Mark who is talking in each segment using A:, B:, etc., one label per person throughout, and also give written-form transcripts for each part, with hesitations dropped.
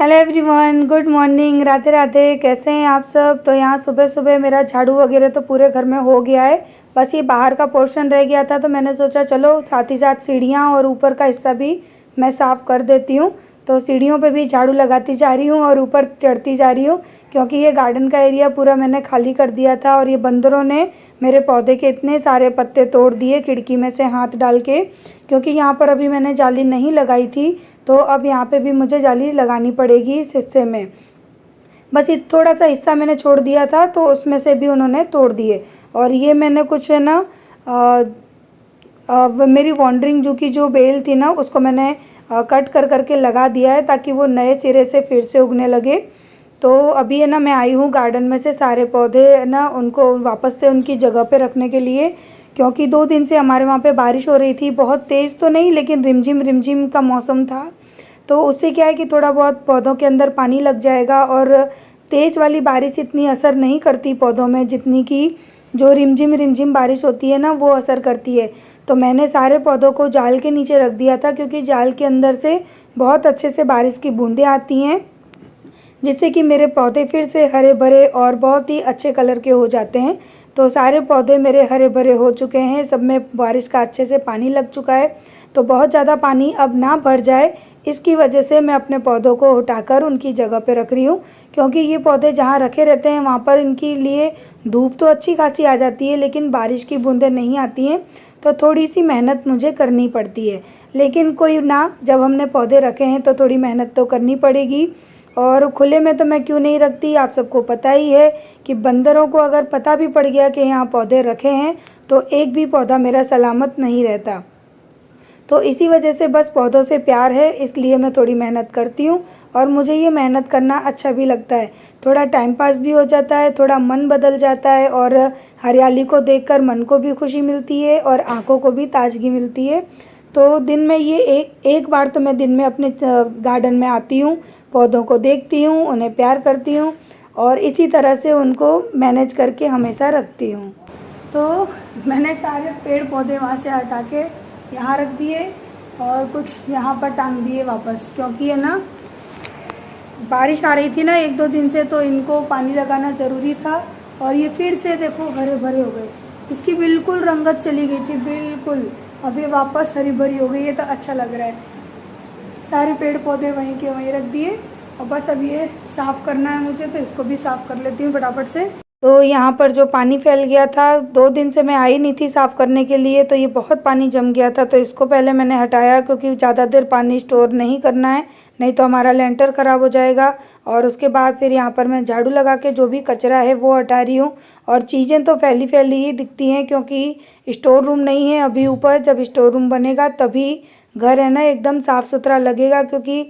A: Hello everyone, good morning, Radhe Radhe. कैसे हैं आप सब। तो यहाँ सुबह सुबह मेरा झाड़ू वगैरह तो पूरे घर में हो गया है, बस ये बाहर का पोर्शन रह गया था। तो मैंने सोचा चलो साथ ही साथ सीढ़ियाँ और ऊपर का हिस्सा भी मैं साफ़ कर देती हूँ। तो सीढ़ियों पे भी झाड़ू लगाती जा रही हूँ और ऊपर चढ़ती जा रही हूँ, क्योंकि ये गार्डन का एरिया पूरा मैंने खाली कर दिया था और ये बंदरों ने मेरे पौधे के इतने सारे पत्ते तोड़ दिए खिड़की में से हाथ डाल के। क्योंकि यहाँ पर अभी मैंने जाली नहीं लगाई थी, तो अब यहाँ पे भी मुझे जाली लगानी पड़ेगी इस हिस्से में। बस ये थोड़ा सा हिस्सा मैंने छोड़ दिया था, तो उसमें से भी उन्होंने तोड़ दिए। और ये मैंने कुछ है ना मेरी वॉन्डरिंग जू की जो बेल थी ना, उसको मैंने कट कर करके लगा दिया है, ताकि वो नए सिरे से फिर से उगने लगे। तो अभी है ना मैं आई हूँ गार्डन में से सारे पौधे है ना उनको वापस से उनकी जगह पे रखने के लिए, क्योंकि 2 दिन से हमारे वहाँ पे बारिश हो रही थी। बहुत तेज़ तो नहीं, लेकिन रिमझिम रिमझिम का मौसम था। तो उससे क्या है कि थोड़ा बहुत पौधों के अंदर पानी लग जाएगा, और तेज़ वाली बारिश इतनी असर नहीं करती पौधों में जितनी कि जो रिमझिम रिमझिम बारिश होती है ना वो असर करती है। तो मैंने सारे पौधों को जाल के नीचे रख दिया था, क्योंकि जाल के अंदर से बहुत अच्छे से बारिश की बूंदें आती हैं, जिससे कि मेरे पौधे फिर से हरे भरे और बहुत ही अच्छे कलर के हो जाते हैं। तो सारे पौधे मेरे हरे भरे हो चुके हैं, सब में बारिश का अच्छे से पानी लग चुका है। तो बहुत ज़्यादा पानी अब ना भर जाए, इसकी वजह से मैं अपने पौधों को उठाकर उनकी जगह पे रख रही हूँ। क्योंकि ये पौधे जहाँ रखे रहते हैं वहाँ पर इनके लिए धूप तो अच्छी खासी आ जाती है, लेकिन बारिश की बूंदें नहीं आती हैं। तो थोड़ी सी मेहनत मुझे करनी पड़ती है, लेकिन कोई ना, जब हमने पौधे रखे हैं तो थोड़ी मेहनत तो करनी पड़ेगी। और खुले में तो मैं क्यों नहीं रखती, आप सबको पता ही है कि बंदरों को अगर पता भी पड़ गया कि यहाँ पौधे रखे हैं तो एक भी पौधा मेरा सलामत नहीं रहता। तो इसी वजह से बस पौधों से प्यार है, इसलिए मैं थोड़ी मेहनत करती हूँ। और मुझे ये मेहनत करना अच्छा भी लगता है, थोड़ा टाइम पास भी हो जाता है, थोड़ा मन बदल जाता है, और हरियाली को देखकर मन को भी खुशी मिलती है और आँखों को भी ताजगी मिलती है। तो दिन में ये एक बार तो मैं दिन में अपने गार्डन में आती हूँ, पौधों को देखती हूँ, उन्हें प्यार करती हूँ और इसी तरह से उनको मैनेज करके हमेशा रखती हूँ। तो मैंने सारे पेड़ पौधे वहाँ से हटा के यहाँ रख दिए और कुछ यहाँ पर टांग दिए वापस, क्योंकि है ना बारिश आ रही थी ना 1-2 दिन से, तो इनको पानी लगाना ज़रूरी था। और ये फिर से देखो हरे भरे हो गए, इसकी बिल्कुल रंगत चली गई थी बिल्कुल, अभी वापस हरी भरी हो गई है, तो अच्छा लग रहा है। सारे पेड़ पौधे वहीं के वहीं रख दिए और बस अब ये साफ़ करना है मुझे, तो इसको भी साफ़ कर लेती हूँ फटाफट से। तो यहाँ पर जो पानी फैल गया था, 2 दिन से मैं आई नहीं थी साफ़ करने के लिए, तो ये बहुत पानी जम गया था। तो इसको पहले मैंने हटाया, क्योंकि ज़्यादा देर पानी स्टोर नहीं करना है, नहीं तो हमारा लेंटर ख़राब हो जाएगा। और उसके बाद फिर यहाँ पर मैं झाड़ू लगा के जो भी कचरा है वो हटा रही हूँ। और चीज़ें तो फैली फैली ही दिखती हैं, क्योंकि स्टोर रूम नहीं है अभी ऊपर। जब स्टोर रूम बनेगा तभी घर है ना एकदम साफ़ सुथरा लगेगा, क्योंकि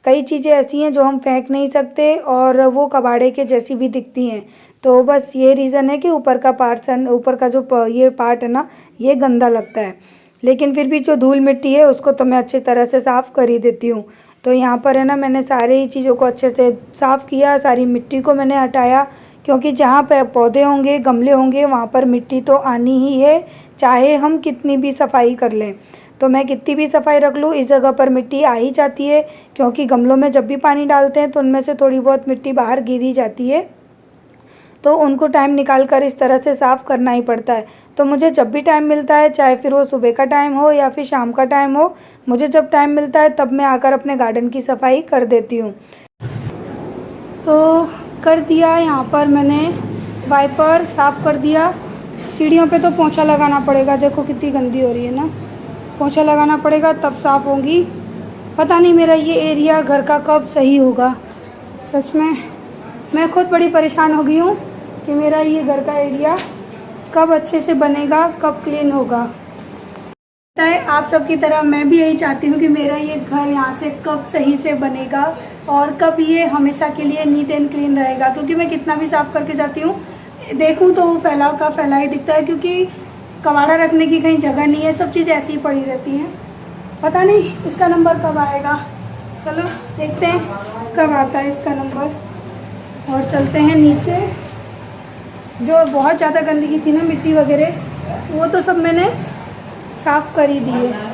A: कई चीज़ें ऐसी हैं जो हम फेंक नहीं सकते और वो कबाड़े के जैसी भी दिखती हैं। तो बस ये रीज़न है कि ऊपर का जो ये पार्ट है ना, ये गंदा लगता है। लेकिन फिर भी जो धूल मिट्टी है उसको तो मैं अच्छी तरह से साफ़ कर ही देती हूँ। तो यहाँ पर है ना मैंने सारी चीज़ों को अच्छे से साफ़ किया, सारी मिट्टी को मैंने हटाया, क्योंकि जहाँ पे पौधे होंगे, गमले होंगे, वहाँ पर मिट्टी तो आनी ही है, चाहे हम कितनी भी सफाई कर लें। तो मैं कितनी भी सफाई रख लूँ, इस जगह पर मिट्टी आ ही जाती है, क्योंकि गमलों में जब भी पानी डालते हैं तो उनमें से थोड़ी बहुत मिट्टी बाहर गिर ही जाती है। तो उनको टाइम निकाल कर इस तरह से साफ़ करना ही पड़ता है। तो मुझे जब भी टाइम मिलता है, चाहे फिर वो सुबह का टाइम हो या फिर शाम का टाइम हो, मुझे जब टाइम मिलता है तब मैं आकर अपने गार्डन की सफाई कर देती हूँ। तो कर दिया, यहाँ पर मैंने वाइपर साफ़ कर दिया। सीढ़ियों पे तो पोंछा लगाना पड़ेगा, देखो कितनी गंदी हो रही है ना, पोंछा लगाना पड़ेगा तब साफ़ होंगी। पता नहीं मेरा ये एरिया घर का कब सही होगा, सच में मैं खुद बड़ी परेशान हो गई हूँ कि मेरा ये घर का एरिया कब अच्छे से बनेगा, कब क्लीन होगा। पता है आप सबकी तरह मैं भी यही चाहती हूँ कि मेरा ये घर यहाँ से कब सही से बनेगा और कब ये हमेशा के लिए नीट एंड क्लीन रहेगा। क्योंकि मैं कितना भी साफ़ करके जाती हूँ, देखूँ तो वो फैला का फैला ही दिखता है, क्योंकि कबाड़ा रखने की कहीं जगह नहीं है, सब चीज़ें ऐसी ही पड़ी रहती हैं। पता नहीं इसका नंबर कब आएगा, चलो देखते हैं कब आता है इसका नंबर। और चलते हैं नीचे। जो बहुत ज़्यादा गंदगी थी ना, मिट्टी वगैरह, वो तो सब मैंने साफ़ कर ही दी है।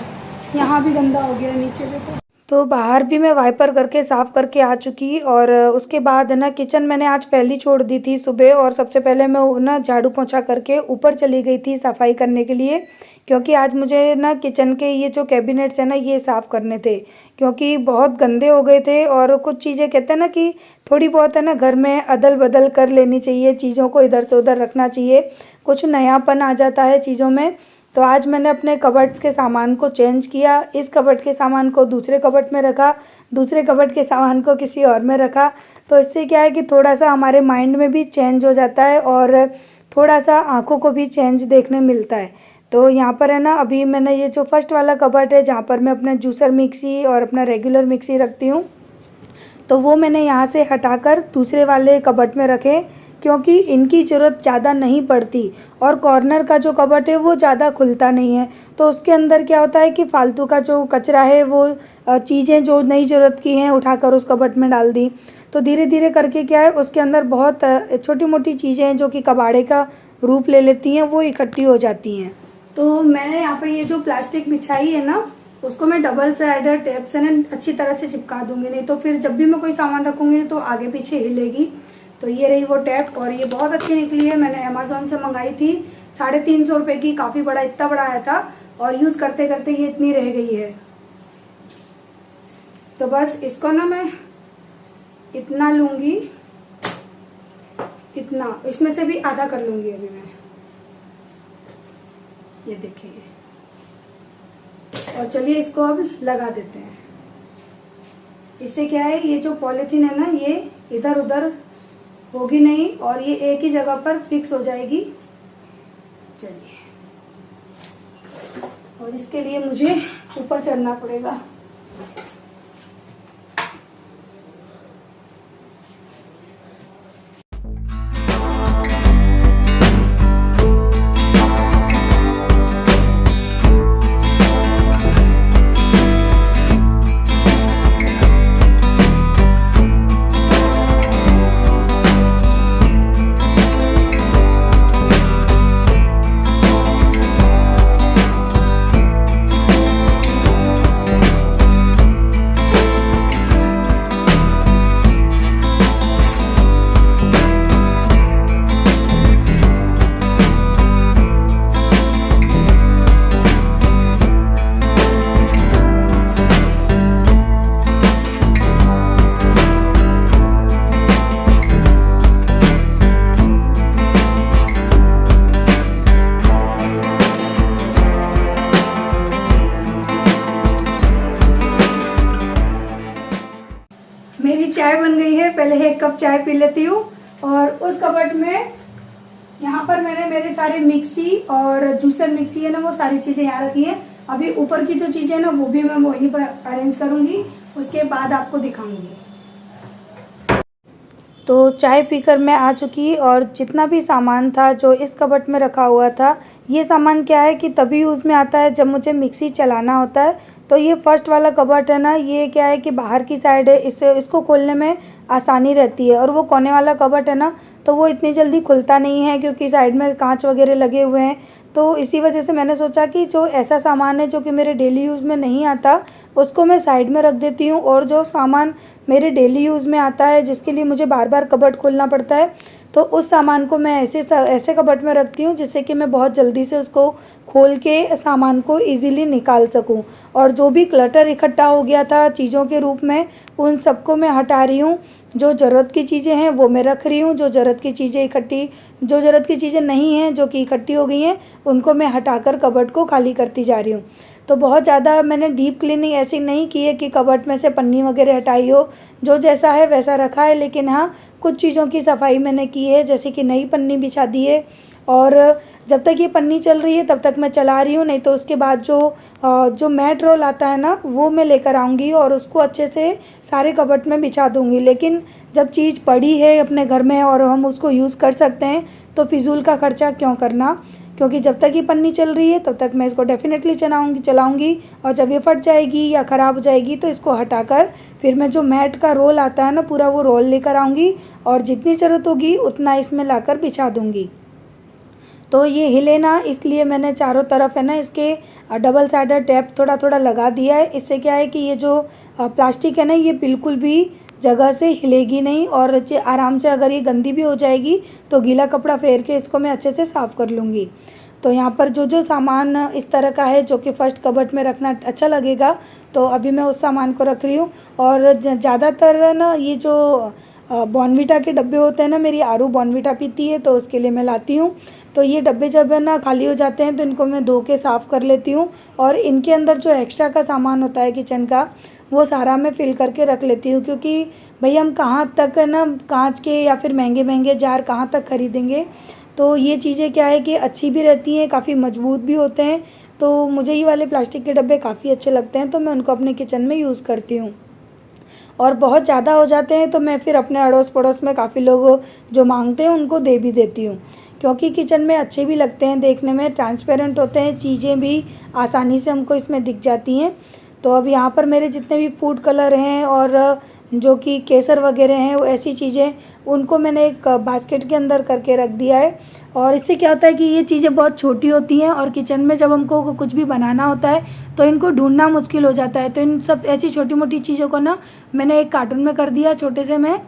A: यहाँ भी गंदा हो गया नीचे देखो। तो बाहर भी मैं वाइपर करके साफ़ करके आ चुकी और उसके बाद है ना किचन मैंने आज पहले छोड़ दी थी सुबह, और सबसे पहले मैं ना झाड़ू पोंछा करके ऊपर चली गई थी सफाई करने के लिए, क्योंकि आज मुझे ना किचन के ये जो कैबिनेट्स हैं ना ये साफ़ करने थे, क्योंकि बहुत गंदे हो गए थे। और कुछ चीज़ें कहते हैं ना कि थोड़ी बहुत है ना घर में अदल बदल कर लेनी चाहिए, चीज़ों को इधर से उधर रखना चाहिए, कुछ नयापन आ जाता है चीज़ों में। तो आज मैंने अपने कबर्ड्स के सामान को चेंज किया, इस कबर्ड के सामान को दूसरे कबर्ड में रखा, दूसरे कबर्ड के सामान को किसी और में रखा। तो इससे क्या है कि थोड़ा सा हमारे माइंड में भी चेंज हो जाता है और थोड़ा सा आँखों को भी चेंज देखने मिलता है। तो यहाँ पर है ना अभी मैंने ये जो फर्स्ट वाला कबर्ड है जहाँ पर मैं अपना जूसर मिक्सी और अपना रेगुलर मिक्सी रखती हूँ, तो वो मैंने यहाँ से हटाकर दूसरे वाले कबर्ड में रखे, क्योंकि इनकी ज़रूरत ज़्यादा नहीं पड़ती। और कॉर्नर का जो कबर्ड है वो ज़्यादा खुलता नहीं है, तो उसके अंदर क्या होता है कि फालतू का जो कचरा है वो चीज़ें जो नई ज़रूरत की हैं उठाकर उस कबर्ड में डाल दी। तो धीरे धीरे करके क्या है उसके अंदर बहुत छोटी मोटी चीज़ें हैं जो कि कबाड़े का रूप ले लेती हैं, वो इकट्ठी हो जाती हैं। तो मैंने यहाँ पर ये जो प्लास्टिक बिछाई है ना उसको मैं डबल साइडेड टेप से ना अच्छी तरह से चिपका दूंगी, नहीं तो फिर जब भी मैं कोई सामान रखूंगी तो आगे पीछे हिलेगी। तो ये रही वो टैप, और ये बहुत अच्छी निकली है, मैंने अमेज़ॉन से मंगाई थी 350 रुपये की, काफ़ी बड़ा इतना बड़ा आया था, और यूज़ करते करते ये इतनी रह गई है। तो बस इसको ना मैं इतना लूँगी, इतना, इसमें से भी आधा कर लूँगी अभी मैं, ये देखिए। और चलिए इसको अब लगा देते हैं। इससे क्या है ये जो पॉलीथीन है ना ये इधर उधर होगी नहीं और ये एक ही जगह पर फिक्स हो जाएगी। चलिए, और इसके लिए मुझे ऊपर चढ़ना पड़ेगा। मेरी चाय बन गई है, पहले 1 कप चाय पी लेती हूँ। और उस कबर्ड में यहाँ पर मैंने मेरे सारे मिक्सी और जूसर मिक्सी है ना वो सारी चीजें यहाँ रखी है। अभी ऊपर की जो चीजें ना वो भी मैं वहीं पर अरेंज करूंगी, उसके बाद आपको दिखाऊंगी। तो चाय पीकर मैं आ चुकी, और जितना भी सामान था जो इस कबर्ड में रखा हुआ था, ये सामान क्या है कि तभी यूज़ में आता है जब मुझे मिक्सी चलाना होता है। तो ये फर्स्ट वाला कबर्ड है ना, ये क्या है कि बाहर की साइड है, इसको खोलने में आसानी रहती है। और वो कोने वाला कबर्ड है ना, तो वो इतनी जल्दी खुलता नहीं है क्योंकि साइड में कांच वगैरह लगे हुए हैं। तो इसी वजह से मैंने सोचा कि जो ऐसा सामान है जो कि मेरे डेली यूज़ में नहीं आता उसको मैं साइड में रख देती हूँ, और जो सामान मेरे डेली यूज़ में आता है जिसके लिए मुझे बार बार कबर्ड खोलना पड़ता है, तो उस सामान को मैं ऐसे कबर्ड में रखती हूँ जिससे कि मैं बहुत जल्दी से उसको खोल के सामान को इजीली निकाल सकूँ। और जो भी क्लटर इकट्ठा हो गया था चीज़ों के रूप में, उन सबको मैं हटा रही हूँ। जो ज़रूरत की चीज़ें हैं वो मैं रख रही हूँ, जो ज़रूरत की चीज़ें नहीं हैं जो कि इकट्ठी हो गई हैं उनको मैं हटाकर कबर्ड को खाली करती जा रही हूँ। तो बहुत ज़्यादा मैंने डीप क्लीनिंग ऐसी नहीं की है कि कबर्ड में से पन्नी वगैरह हटाई हो, जो जैसा है वैसा रखा है। लेकिन हाँ, कुछ चीज़ों की सफाई मैंने की है, जैसे कि नई पन्नी बिछा दी है, और जब तक ये पन्नी चल रही है तब तक मैं चला रही हूँ, नहीं तो उसके बाद जो मैट रोल आता है ना वो मैं लेकर आऊँगी और उसको अच्छे से सारे कबर्ड में बिछा दूँगी। लेकिन जब चीज़ पड़ी है अपने घर में और हम उसको यूज़ कर सकते हैं तो फिजूल का खर्चा क्यों करना, क्योंकि जब तक ये पन्नी चल रही है तब तक मैं इसको डेफिनेटली चलाऊँगी। और जब ये फट जाएगी या ख़राब हो जाएगी तो इसको हटाकर फिर मैं जो मैट का रोल आता है ना पूरा वो रोल लेकर आऊँगी और जितनी ज़रूरत होगी उतना इसमें लाकर बिछा दूँगी। तो ये हिले ना, इसलिए मैंने चारों तरफ है ना इसके डबल साइडेड टेप थोड़ा थोड़ा लगा दिया है। इससे क्या है कि ये जो प्लास्टिक है ना ये बिल्कुल भी जगह से हिलेगी नहीं, और आराम से अगर ये गंदी भी हो जाएगी तो गीला कपड़ा फेर के इसको मैं अच्छे से साफ़ कर लूँगी। तो यहाँ पर जो जो सामान इस तरह का है जो कि फर्स्ट कबर्ड में रखना अच्छा लगेगा, तो अभी मैं उस सामान को रख रही हूँ। और ज़्यादातर ना ये जो बॉर्नवीटा के डब्बे होते हैं ना, मेरी आरू बॉर्नवीटा पीती है तो उसके लिए मैं लाती हूँ। तो ये डब्बे जब है ना खाली हो जाते हैं तो इनको मैं धो के साफ़ कर लेती हूँ, और इनके अंदर जो एक्स्ट्रा का सामान होता है किचन का वो सारा मैं फिल करके रख लेती हूँ। क्योंकि भाई हम कहाँ तक है ना कांच के या फिर महंगे महंगे जार कहाँ तक खरीदेंगे। तो ये चीज़ें क्या है कि अच्छी भी रहती हैं, काफ़ी मजबूत भी होते हैं। तो मुझे ये वाले प्लास्टिक के डब्बे काफ़ी अच्छे लगते हैं, तो मैं उनको अपने किचन में यूज़ करती हूँ। और बहुत ज़्यादा हो जाते हैं तो मैं फिर अपने अड़ोस पड़ोस में काफ़ी लोग जो मांगते हैं उनको दे भी देती हूँ, क्योंकि किचन में अच्छे भी लगते हैं, देखने में ट्रांसपेरेंट होते हैं, चीज़ें भी आसानी से हमको इसमें दिख जाती हैं। तो अब यहाँ पर मेरे जितने भी फूड कलर हैं और जो कि केसर वगैरह हैं, वो ऐसी चीज़ें उनको मैंने एक बास्केट के अंदर करके रख दिया है। और इससे क्या होता है कि ये चीज़ें बहुत छोटी होती हैं और किचन में जब हमको कुछ भी बनाना होता है तो इनको ढूंढना मुश्किल हो जाता है। तो इन सब ऐसी छोटी मोटी चीज़ों को ना मैंने एक कार्टून में कर दिया छोटे से में,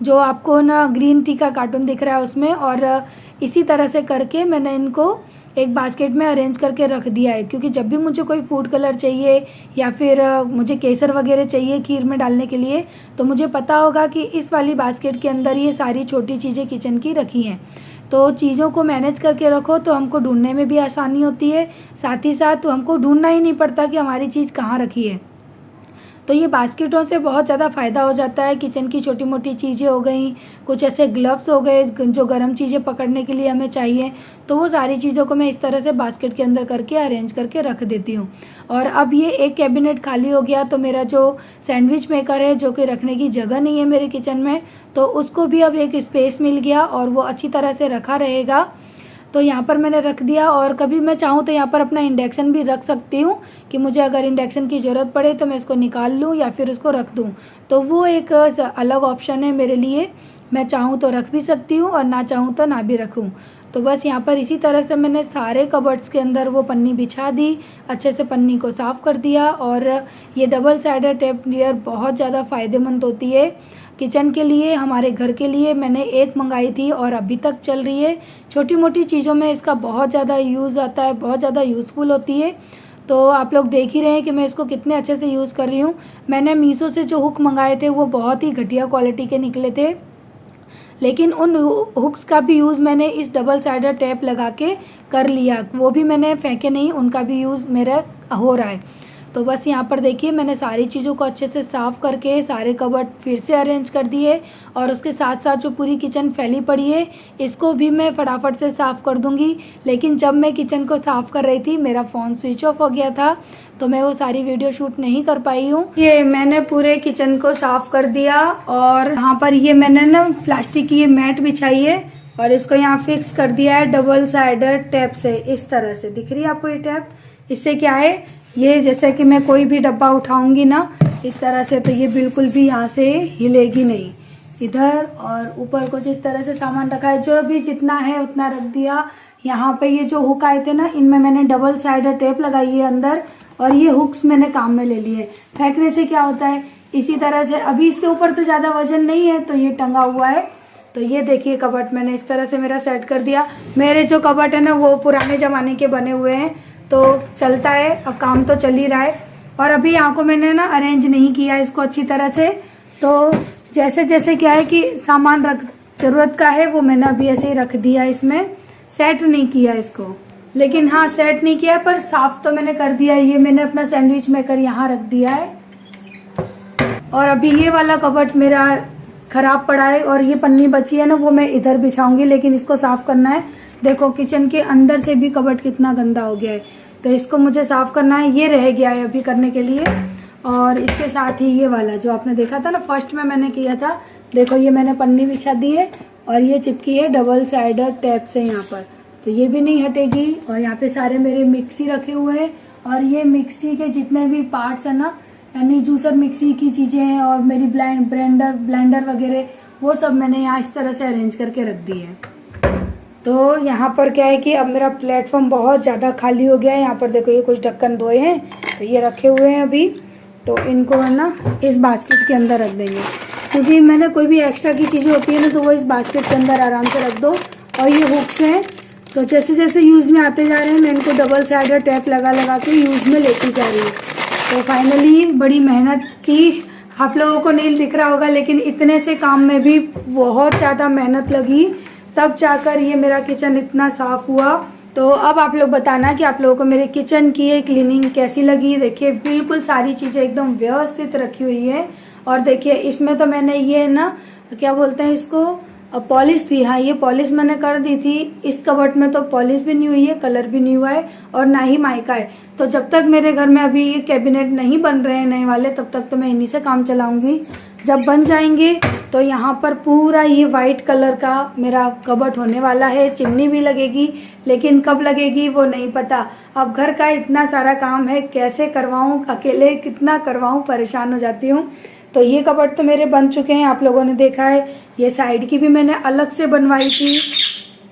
A: जो आपको ना ग्रीन टी का कार्टून दिख रहा है उसमें, और इसी तरह से करके मैंने इनको एक बास्केट में अरेंज करके रख दिया है। क्योंकि जब भी मुझे कोई फूड कलर चाहिए या फिर मुझे केसर वगैरह चाहिए खीर में डालने के लिए, तो मुझे पता होगा कि इस वाली बास्केट के अंदर ये सारी छोटी चीज़ें किचन की रखी हैं। तो चीज़ों को मैनेज करके रखो तो हमको ढूंढने में भी आसानी होती है, साथ ही साथ हमको ढूंढना ही नहीं पड़ता कि हमारी चीज़ कहाँ रखी है। तो ये बास्केटों से बहुत ज़्यादा फ़ायदा हो जाता है। किचन की छोटी मोटी चीज़ें हो गई, कुछ ऐसे ग्लव्स हो गए जो गर्म चीज़ें पकड़ने के लिए हमें चाहिए, तो वो सारी चीज़ों को मैं इस तरह से बास्केट के अंदर करके अरेंज करके रख देती हूँ। और अब ये एक कैबिनेट खाली हो गया, तो मेरा जो सैंडविच मेकर है जो कि रखने की जगह नहीं है मेरे किचन में, तो उसको भी अब एक स्पेस मिल गया और वो अच्छी तरह से रखा रहेगा। तो यहाँ पर मैंने रख दिया, और कभी मैं चाहूँ तो यहाँ पर अपना इंडक्शन भी रख सकती हूँ कि मुझे अगर इंडक्शन की ज़रूरत पड़े तो मैं इसको निकाल लूँ या फिर उसको रख दूँ। तो वो एक अलग ऑप्शन है मेरे लिए, मैं चाहूँ तो रख भी सकती हूँ और ना चाहूँ तो ना भी रखूँ। तो बस यहाँ पर इसी तरह से मैंने सारे कबर्ड्स के अंदर वो पन्नी बिछा दी, अच्छे से पन्नी को साफ़ कर दिया। और ये डबल साइडेड टेप क्लियर बहुत ज़्यादा फ़ायदेमंद होती है किचन के लिए, हमारे घर के लिए। मैंने एक मंगाई थी और अभी तक चल रही है। छोटी मोटी चीज़ों में इसका बहुत ज़्यादा यूज़ आता है, बहुत ज़्यादा यूज़फुल होती है। तो आप लोग देख ही रहे हैं कि मैं इसको कितने अच्छे से यूज़ कर रही हूँ। मैंने मीशो से जो हुक मंगाए थे वो बहुत ही घटिया क्वालिटी के निकले थे, लेकिन उन हुक्स का भी यूज़ मैंने इस डबल साइडेड टेप लगा के कर लिया, वो भी मैंने फेंके नहीं, उनका भी यूज़ मेरा हो रहा है। तो बस यहाँ पर देखिए मैंने सारी चीज़ों को अच्छे से साफ़ करके सारे कबर्ड फिर से अरेंज कर दिए, और उसके साथ साथ जो पूरी किचन फैली पड़ी है इसको भी मैं फटाफट से साफ़ कर दूँगी। लेकिन जब मैं किचन को साफ़ कर रही थी मेरा फ़ोन स्विच ऑफ हो गया था, तो मैं वो सारी वीडियो शूट नहीं कर पाई हूँ। ये मैंने पूरे किचन को साफ़ कर दिया, और यहाँ पर ये मैंने ना प्लास्टिक की ये मैट बिछाई है और इसको यहाँ फिक्स कर दिया है डबल साइडेड टेप से। इस तरह से दिख रही है आपको ये टेप। इससे क्या है, ये जैसे कि मैं कोई भी डब्बा उठाऊंगी ना इस तरह से, तो ये बिल्कुल भी यहाँ से हिलेगी नहीं। इधर और ऊपर को जिस तरह से सामान रखा है, जो भी जितना है उतना रख दिया। यहाँ पे ये जो हुक आए थे ना, इनमें मैंने डबल साइडेड टेप लगाई है अंदर, और ये हुक्स मैंने काम में ले लिए। फेंकने से क्या होता है, इसी तरह से अभी इसके ऊपर तो ज़्यादा वजन नहीं है तो ये टंगा हुआ है। तो ये देखिए कबर्ड मैंने इस तरह से मेरा सेट कर दिया। मेरे जो कबर्ड है ना वो पुराने ज़माने के बने हुए हैं, तो चलता है, अब काम तो चल ही रहा है। और अभी यहाँ को मैंने ना अरेंज नहीं किया इसको अच्छी तरह से, तो जैसे जैसे क्या है कि सामान रख ज़रूरत का है वो मैंने अभी ऐसे ही रख दिया, इसमें सेट नहीं किया इसको। लेकिन हाँ, सेट नहीं किया पर साफ तो मैंने कर दिया। ये मैंने अपना सैंडविच मेकर यहाँ रख दिया है, और अभी ये वाला कबर्ड मेरा खराब पड़ा है और ये पन्नी बची है ना वो मैं इधर बिछाऊंगी, लेकिन इसको साफ करना है। देखो किचन के अंदर से भी कबर्ड कितना गंदा हो गया है, तो इसको मुझे साफ करना है। ये रह गया है अभी करने के लिए। और इसके साथ ही ये वाला जो आपने देखा था ना फर्स्ट में मैंने किया था, देखो ये मैंने पन्नी बिछा दी है और ये चिपकी है डबल साइडेड टेप से यहाँ पर, तो ये भी नहीं हटेगी। और यहाँ पे सारे मेरे मिक्सी रखे हुए हैं, और ये मिक्सी के जितने भी पार्ट्स है ना, यानी जूसर मिक्सी की चीजें हैं और मेरी ब्लेंडर वगैरह, वो सब मैंने यहाँ इस तरह से अरेंज करके रख दी है। तो यहाँ पर क्या है कि अब मेरा प्लेटफॉर्म बहुत ज़्यादा खाली हो गया है। यहाँ पर देखो ये कुछ ढक्कन धोए हैं तो ये रखे हुए हैं अभी, तो इनको है ना इस बास्केट के अंदर रख देंगे, क्योंकि मैंने कोई भी एक्स्ट्रा की चीज़ें होती है ना तो वो इस बास्केट के अंदर आराम से रख दो। और ये हुक्स हैं, तो जैसे जैसे यूज़ में आते जा रहे हैं मैं इनको डबल साइडेड टेप लगा लगा के यूज़ में लेती जा रही हूँ। तो फाइनली बड़ी मेहनत की, आप लोगों को नहीं दिख रहा होगा लेकिन इतने से काम में भी बहुत ज़्यादा मेहनत लगी, तब जाकर ये मेरा किचन इतना साफ़ हुआ। तो अब आप लोग बताना कि आप लोगों को मेरे किचन की ये क्लीनिंग कैसी लगी। देखिए बिल्कुल सारी चीज़ें एकदम व्यवस्थित रखी हुई है। और देखिए इसमें तो मैंने ये ना क्या बोलते हैं इसको, पॉलिश थी, हाँ ये पॉलिश मैंने कर दी थी। इस कबर्ड में तो पॉलिश भी नहीं हुई है, कलर भी नहीं हुआ है और ना ही माइका है। तो जब तक मेरे घर में अभी ये कैबिनेट नहीं बन रहे हैं नए वाले, तब तक तो मैं इन्हीं से काम चलाऊंगी। जब बन जाएंगे तो यहाँ पर पूरा ये वाइट कलर का मेरा कबर्ड होने वाला है। चिमनी भी लगेगी, लेकिन कब लगेगी वो नहीं पता। अब घर का इतना सारा काम है, कैसे करवाऊँ, अकेले कितना करवाऊँ, परेशान हो जाती हूँ। तो ये कबर्ड तो मेरे बन चुके हैं, आप लोगों ने देखा है। ये साइड की भी मैंने अलग से बनवाई थी,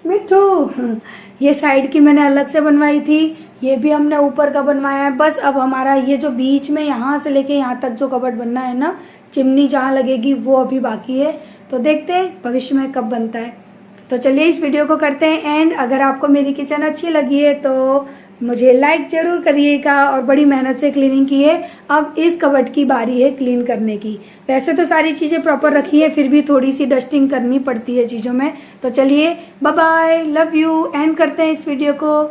A: मिठू, ये साइड की मैंने अलग से बनवाई थी। ये भी हमने ऊपर का बनवाया है। बस अब हमारा ये जो बीच में यहाँ से लेके यहाँ तक जो कबर्ड बनना है ना, चिमनी जहाँ लगेगी वो अभी बाकी है। तो देखते हैं भविष्य में कब बनता है। तो चलिए इस वीडियो को करते हैं एंड। अगर आपको मेरी किचन अच्छी लगी है तो मुझे लाइक जरूर करिएगा। और बड़ी मेहनत से क्लीनिंग की है। अब इस कबर्ड की बारी है क्लीन करने की। वैसे तो सारी चीज़ें प्रॉपर रखी है, फिर भी थोड़ी सी डस्टिंग करनी पड़ती है चीज़ों में। तो चलिए bye bye, love you, end करते हैं इस वीडियो को।